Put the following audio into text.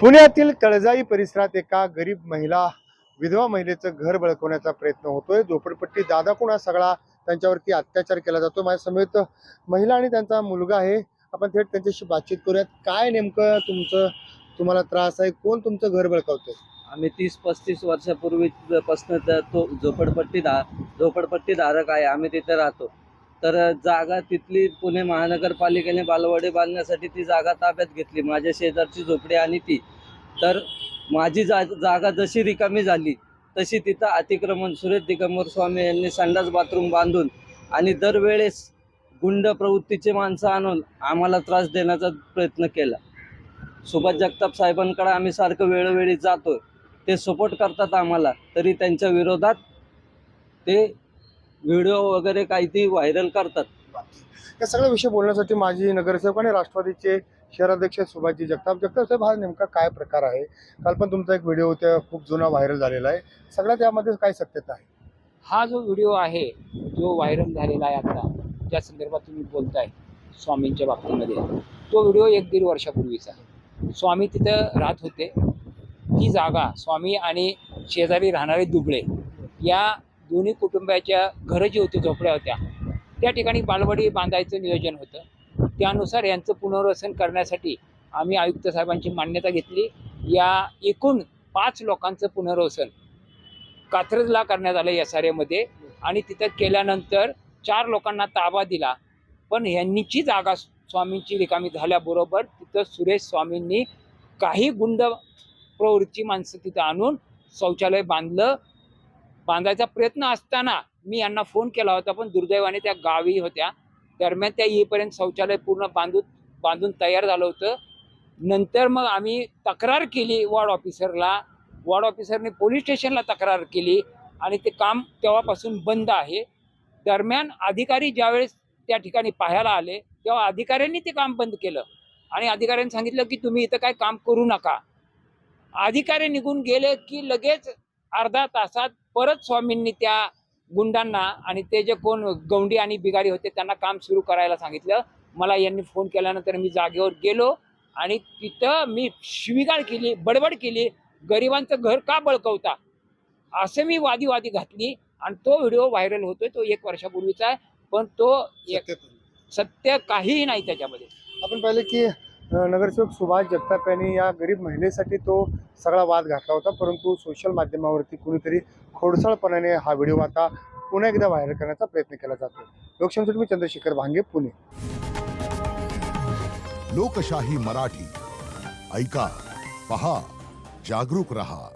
पुण्यातील तळजाई परिसरात एका गरीब विधवा महिलेचं घर बळकवण्याचा प्रयत्न होतोय। झोपडपट्टी दादाकडून हा सगळा त्यांच्यावरती अत्याचार केला जातो। माझ्या समेत महिला आणि त्यांचा मुलगा आहे। आपण थेट त्यांच्याशी बातचीत करूयात। काय नेमकं तुम्हाला त्रास आहे? कोण तुमचं घर बळकावतोय? आम्ही 30-35 वर्षापूर्वीपासून तो झोपडपट्टी धारक आहे। आम्ही तिथे राहतो। तर जागा तिथली पुणे महानगरपालिकेने बालवाडी बांधण्यासाठी ती जागा ताब्यात घेतली, माझ्या शेजारची झोपडी आणि ती। तर माझी जागा जशी रिकामी झाली तशी तिथं अतिक्रमण सुरेश दिगंबर स्वामी यांनी संडास बाथरूम बांधून आणि दरवेळेस गुंड प्रवृत्तीचे माणसं आणून आम्हाला त्रास देण्याचा प्रयत्न केला। सुभाष जगताप साहेबांकडे आम्ही सारखं वेळोवेळी जातो, ते सपोर्ट करतात आम्हाला, तरी त्यांच्या विरोधात ते व्हिडिओ वगैरे काही व्हायरल करतात। या सगळ्या विषय बोलण्यासाठी माजी नगरसेवक आणि राष्ट्रवादीचे शहराध्यक्ष सुभाषजी जगताप साहेब, हा नेमका काय प्रकार आहे? काल पण तुमचा एक व्हिडिओ त्या खूप जुना व्हायरल झालेला आहे, सगळ्यात यामध्ये काय सत्यता आहे? हा जो व्हिडिओ आहे जो व्हायरल झालेला आहे आता, ज्या संदर्भात तुम्ही बोलताय स्वामींच्या बाबतीमध्ये, तो व्हिडिओ 1-1.5 वर्षापूर्वीचा आहे। स्वामी तिथं राहत होते। ती जागा स्वामी आणि शेजारी राहणारे दुबळे या दोन्ही कुटुंबाच्या घरं जी होती, झोपड्या होत्या, त्या ठिकाणी बालवाडी बांधायचं नियोजन होतं। त्यानुसार यांचं पुनर्वसन करण्यासाठी आम्ही आयुक्त साहेबांची मान्यता घेतली। या एकूण 5 लोकांचं पुनर्वसन कात्रजला करण्यात आलं SRA आणि तिथं केल्यानंतर 4 लोकांना ताबा दिला। पण ह्यांची जागा स्वामींची रिकामी झाल्याबरोबर तिथं सुरेश स्वामींनी काही गुंड प्रवृत्तीची माणसं तिथं आणून शौचालय बांधायचा प्रयत्न असताना मी यांना फोन केला होता, पण दुर्दैवाने त्या गावी होत्या। दरम्यान त्या येईपर्यंत शौचालय पूर्ण बांधून तयार झालं होतं। नंतर मग आम्ही तक्रार केली वॉर्ड ऑफिसरला, वॉर्ड ऑफिसरने पोलीस स्टेशनला तक्रार केली आणि ते काम तेव्हापासून बंद आहे। दरम्यान अधिकारी ज्यावेळेस त्या ठिकाणी पाहायला आले तेव्हा अधिकाऱ्यांनी ते काम बंद केलं आणि अधिकाऱ्यांनी सांगितलं की तुम्ही इथं काय काम करू नका। अधिकारी निघून गेले की लगेच अर्धा तासात परत स्वामींनी त्या गुंडांना आणि ते जे कोण गौंडी आणि बिगारी होते त्यांना काम सुरू करायला सांगितलं। मला यांनी फोन केल्यानंतर मी जागेवर गेलो आणि तिथं मी शिवीगाळ केली, बडबड केली, गरिबांचं घर का बळकवता असं मी वादी घातली आणि तो व्हिडिओ व्हायरल होतोय। तो 1 वर्षापूर्वीचा आहे, पण तो सत्य काहीही नाही त्याच्यामध्ये। आपण पाहिले की नगरसेवक सुभाष जगताप यांनी या गरीब महिलेसाठी तो सगळा वाद घातला होता, परंतु सोशल माध्यमावरती कुणीतरी खोडसाळपणाने हा व्हिडिओ आता पुन्हा एकदा व्हायरल करण्याचा प्रयत्न केला जातो। लोकशाहीसाठी मी चंद्रशेखर भांगे, पुणे। लोकशाही मराठी ऐका, पहा, जागरूक रहा।